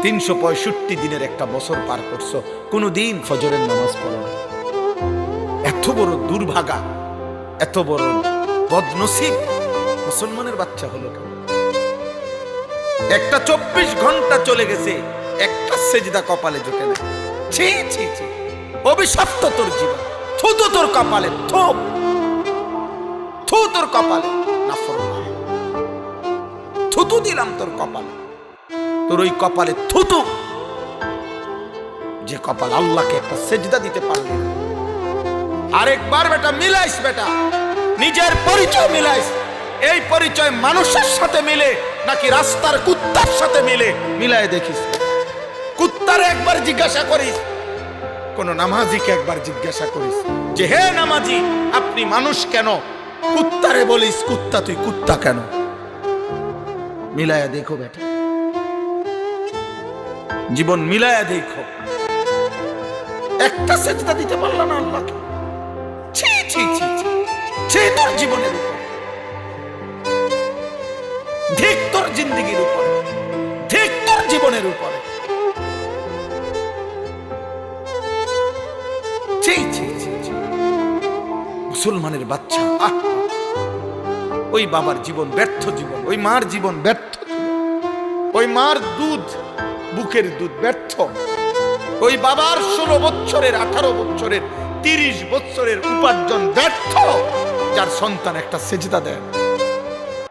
365 দিনের একটা বছর পার করছো, কোনদিন ফজরের নামাজ পড়ো না। এত বড় দুর্ভাগা, এত বড় বদনসিব মুসলমানের বাচ্চা হলো কেন? একটা 24 ঘন্টা চলে গেছে, একটা সেজদা কপালে জোটে না। ছি ছি ছি, অভিশপ্ত তোর জীবন, থু তো তোর কপালে, থু থু তোর কপালে, নাফরমান, থুতু দিলাম তোর কপালে, তোর ওই কপালে থুতু, যে কপাল আল্লাহকে একটা সেজদা দিতে পারবে না। আরেকবার বেটা মিলাইস, বেটা নিজের পরিচয় মিলাইস। এই পরিচয় মানুষের সাথে মিলে নাকি রাস্তার কুত্তার সাথে মিলে, মিলায় দেখিস। কুত্তারে একবার জিজ্ঞাসা করিস, কোন নামাজিকে একবার জিজ্ঞাসা করিস যে হে নামাজি আপনি মানুষ কেন? কুত্তারে বলিস কুত্তা তুই কুত্তা কেন? মিলায়া দেখো বেটা, জীবন মিলায়া দেখো। একটা সেজদা দিতে পারল না আল্লাহকে। ছি ছি ছি ছি, ছি তোর জীবনের উপর, ধিক তোর জিন্দেগির উপরে, ধিক তোর জীবনের উপরে। ছি ছি ছি ছি, মুসলমানের বাচ্চা। ওই বাবার জীবন ব্যর্থ জীবন, ওই মার জীবন ব্যর্থ জীবন, ওই মার দুধ, বুকের দুধ ব্যর্থ, ওই বাবার 16 বছরের 18 বছরের 30 বছরের উপার্জন ব্যর্থ, যার সন্তান একটা সেজদা দেয়।